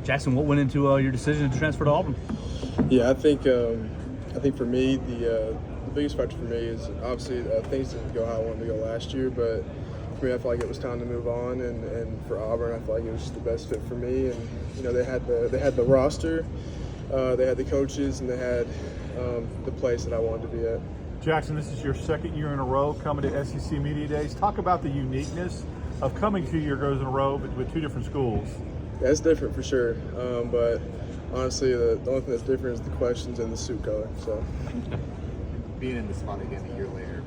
Jackson, what went into your decision to transfer to Auburn? Yeah, I think for me the biggest factor for me is obviously things didn't go how I wanted to go last year, but for me I felt like it was time to move on, and for Auburn I felt like it was just the best fit for me. And they had the roster, they had the coaches, and they had the place that I wanted to be at. Jackson, this is your second year in a row coming to SEC Media Days. Talk about the uniqueness of coming 2 years in a row with two different schools. Yeah, it's different for sure, but honestly, the only thing that's different is the questions and the suit color. So, being in the spot again a year later,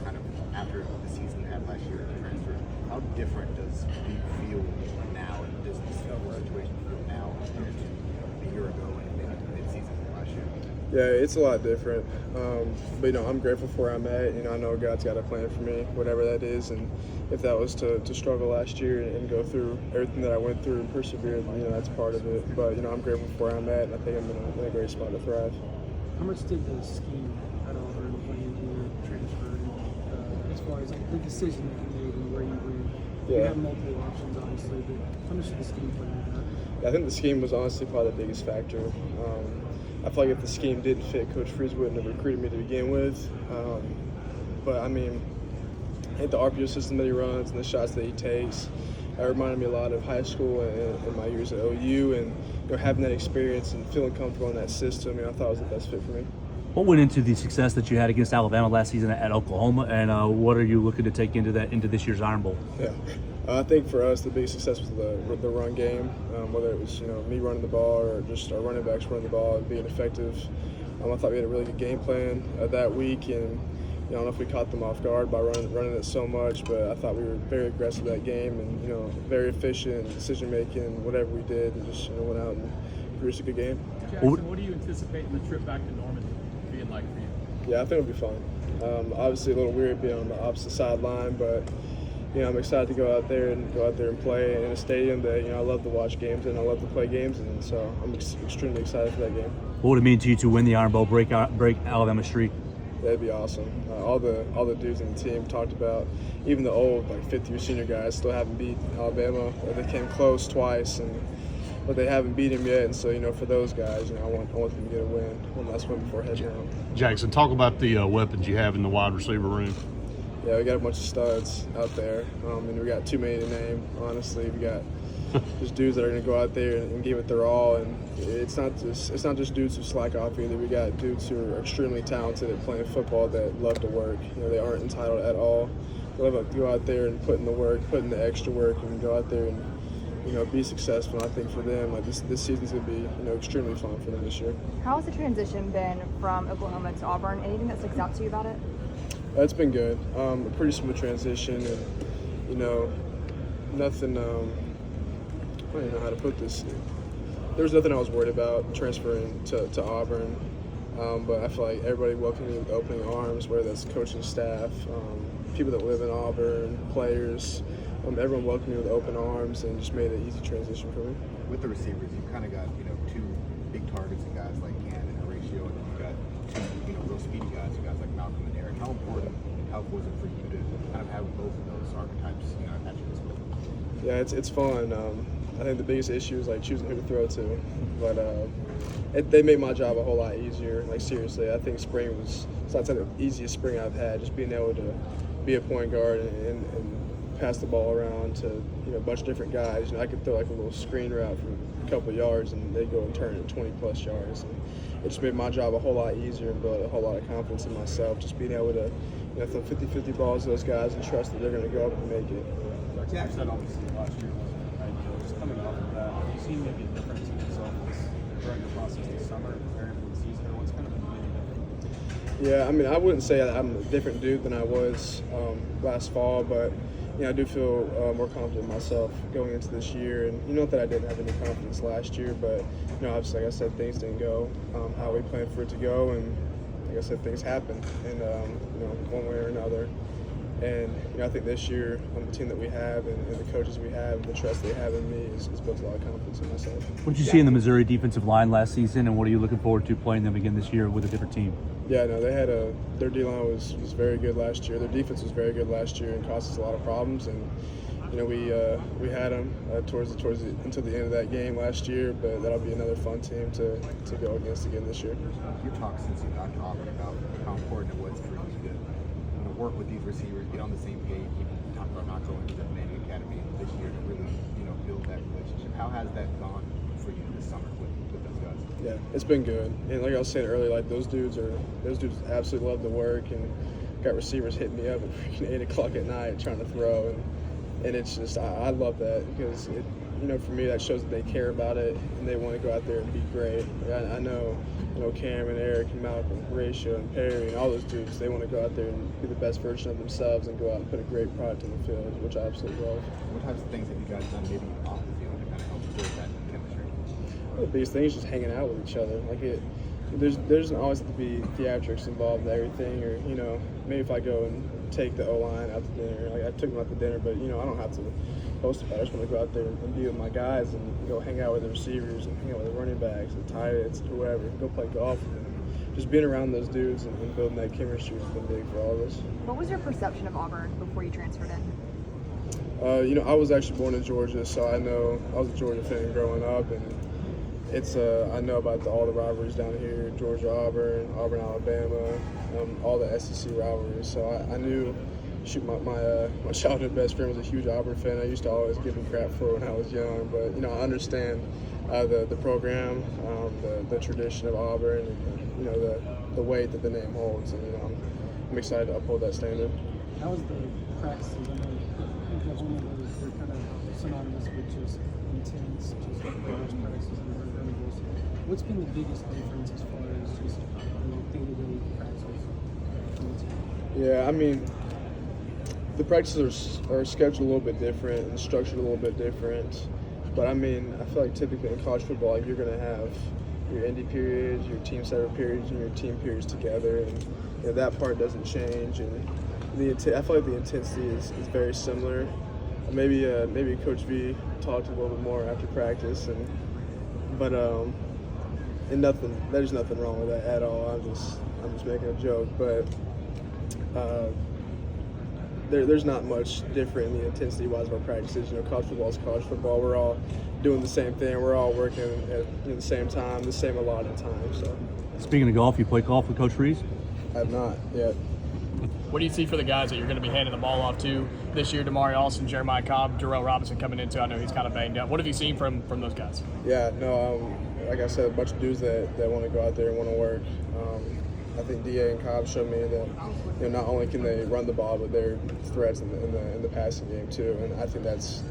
kind of after the season they had last year in the transfer, how different does it feel now, and does this situation feel now compared to a year ago and mid-season last year? Yeah, it's a lot different, but I'm grateful for where I'm at. I know God's got a plan for me, whatever that is, and if that was to struggle last year and go through everything that I went through and persevere, that's part of it. But I'm grateful for where I'm at, and I think I'm in a great spot to thrive. How much did the scheme at Auburn play into your transfer, as far as the decision that you made and where you went? Yeah. You have multiple options, obviously, but how much did the scheme play into that? I think the scheme was honestly probably the biggest factor. I feel like if the scheme didn't fit, Coach Freeze wouldn't have recruited me to begin with. But I think the RPO system that he runs and the shots that he takes, that reminded me a lot of high school and my years at OU, and having that experience and feeling comfortable in that system, I thought it was the best fit for me. What went into the success that you had against Alabama last season at Oklahoma, and what are you looking to take into this year's Iron Bowl? Yeah, I think for us the biggest success was the run game, whether it was me running the ball or just our running backs running the ball and being effective. I thought we had a really good game plan that week, and I don't know if we caught them off guard by running it so much, but I thought we were very aggressive that game and very efficient decision making, whatever we did, and just went out and produced a good game. Jackson, what do you anticipate the trip back to Norman being like for you? Yeah, I think it'll be fun. Obviously a little weird being on the opposite sideline, but I'm excited to go out there and play in a stadium that I love to watch games and I love to play games in, and so I'm extremely excited for that game. What would it mean to you to win the Iron Bowl, break Alabama's streak? That'd be awesome. All the dudes in the team talked about, even the old 50 or senior guys still haven't beat Alabama. They came close twice, but they haven't beat him yet. And so for those guys, I want them to get a win, one last win before heading out. Jackson, talk about the weapons you have in the wide receiver room. Yeah, we got a bunch of studs out there, and we got too many to name. Honestly, we got just dudes that are going to go out there and give it their all, and it's not just dudes who slack off either. We got dudes who are extremely talented at playing football that love to work. They aren't entitled at all. They love to go out there and put in the work, put in the extra work, and go out there and be successful. And I think for them, this season's going to be extremely fun for them this year. How has the transition been from Oklahoma to Auburn? Anything that sticks out to you about it? It's been good. A pretty smooth transition, and nothing. I don't even know how to put this. There was nothing I was worried about transferring to Auburn, but I feel like everybody welcomed me with opening arms, whether that's coaching staff, people that live in Auburn, players. Everyone welcomed me with open arms and just made an easy transition for me. With the receivers, you've kind of got two big targets and guys like Cannon and Horatio, and then you've got two real speedy guys, like Malcolm and Eric. How important and how was it for you to kind of have both of those archetypes at your disposal? Yeah, it's fun. I think the biggest issue is choosing who to throw to, but they made my job a whole lot easier. Seriously, I think spring it's not the easiest spring I've had. Just being able to be a point guard and pass the ball around to a bunch of different guys. I could throw a little screen route from a couple of yards and they go and turn it 20+ yards. And it just made my job a whole lot easier and built a whole lot of confidence in myself. Just being able to throw 50-50 balls to those guys and trust that they're going to go up and make it. Jackson, obviously last year wasn't ideal. Just coming off of that, have you seen maybe a difference in yourself during the process this summer compared to the season, or what's kind of been really different? Yeah, I wouldn't say that I'm a different dude than I was last fall, but I do feel more confident in myself going into this year. And not that I didn't have any confidence last year, but obviously, like I said, things didn't go how we planned for it to go, and like I said, things happened, and one way or another. And I think this year, on the team that we have and the coaches we have, and the trust they have in me is built a lot of confidence in myself. What did you see in the Missouri defensive line last season, and what are you looking forward to playing them again this year with a different team? Yeah, no, they had their D-line was very good last year. Their defense was very good last year and caused us a lot of problems. And we had them towards until the end of that game last year, but that'll be another fun team to go against again this year. You've talked since you got to Auburn about how important it was for you to work with these receivers, get on the same page. You talked about not going to the Manning Academy this year to really build that relationship. How has that gone for you this summer with those guys? Yeah, it's been good. And like I was saying earlier, like those dudes absolutely love the work, and got receivers hitting me up at freaking 8 o'clock at night trying to throw, and it's just I love that because it, for me that shows that they care about it and they want to go out there and be great. I know Cam and Eric and Malcolm, Horatio and Perry and all those dudes, they want to go out there and be the best version of themselves and go out and put a great product in the field, which I absolutely love. What types of things have you guys done maybe off the field to kind of help build that chemistry? The biggest thing is just hanging out with each other. Like there doesn't always have to be theatrics involved in everything, or maybe if I go and take the O-line out to dinner, like I took them out to dinner, but I don't have to post about it. I just want to go out there and be with my guys and go hang out with the receivers and hang out with the running backs, the tight ends, whoever. Go play golf with them. Just being around those dudes and building that chemistry has been big for all of us. What was your perception of Auburn before you transferred in? I was actually born in Georgia, so I was a Georgia fan growing up, and it's I know about all the rivalries down here: Georgia, Auburn, Alabama, all the SEC rivalries. So I knew. Shoot, my childhood best friend was a huge Auburn fan. I used to always give him crap for it when I was young, but I understand the program, the tradition of Auburn, and the weight that the name holds, and I'm excited to uphold that standard. How was the practices? I know Oklahoma they're kind of synonymous with just intense, just rigorous practices and variables. What's been the biggest difference as far as just day-to-day practices from the team? Yeah, I mean, the practices are scheduled a little bit different and structured a little bit different. But I mean, I feel like typically in college football, you're going to have your indie periods, your team setup periods, and your team periods together, and that part doesn't change. And I feel like the intensity is very similar. Maybe Coach V talked a little bit more after practice, but there's nothing wrong with that at all. I'm just making a joke, but. There's not much different in the intensity-wise of our practices. College football is college football. We're all doing the same thing. We're all working at the same time, the same allotted time. So. Speaking of golf, you play golf with Coach Reese? I have not yet. What do you see for the guys that you're going to be handing the ball off to this year? Damari Allison, Jeremiah Cobb, Jarrell Robinson coming into. I know he's kind of banged up. What have you seen from those guys? Yeah, no, like I said, a bunch of dudes that want to go out there and want to work. I think DA and Cobb showed me that not only can they run the ball, but they're threats in the passing game too. And I think that's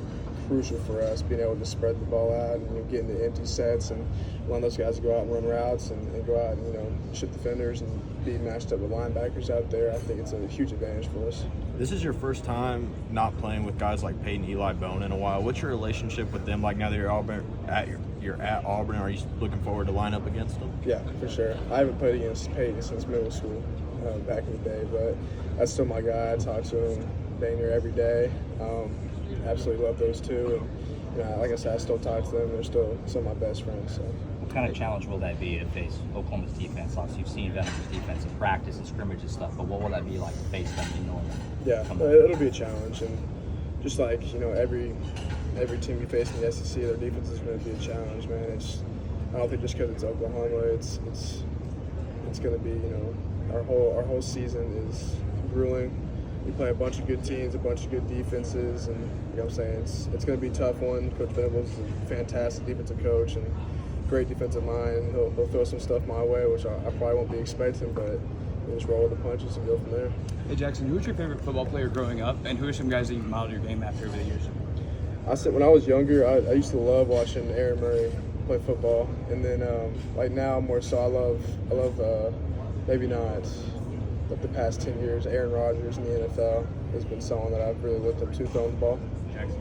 crucial for us, being able to spread the ball out and get into empty sets and allow those guys to go out and run routes and go out and ship defenders and be matched up with linebackers out there. I think it's a huge advantage for us. This is your first time not playing with guys like Peyton, Eli, Bone in a while. What's your relationship with them like now that you're at Auburn? Are you looking forward to line up against them? Yeah, for sure. I haven't played against Peyton since middle school, back in the day, but that's still my guy. I talk to him dang near every day. Absolutely love those two. And, like I said, I still talk to them. They're still some of my best friends. So. What kind of challenge will that be to face Oklahoma's defense? Obviously, you've seen Venom's defense in practice and scrimmage and stuff, but what will that be like to face them in normal? Yeah, it'll be a challenge. And just like, every team you face in the SEC, their defense is going to be a challenge, man. I don't think just because it's Oklahoma, it's going to be, our whole season is grueling. We play a bunch of good teams, a bunch of good defenses, and I'm saying it's going to be a tough one. Coach Venables is a fantastic defensive coach and great defensive mind. He'll throw some stuff my way, which I probably won't be expecting, but we'll just roll with the punches and go from there. Hey Jackson, who was your favorite football player growing up, and who are some guys that you've modeled your game after over the years? I said when I was younger, I used to love watching Aaron Murray play football, and then like now more so I love maybe not. But the past 10 years, Aaron Rodgers in the NFL has been someone that I've really looked up to throwing the ball. Jackson,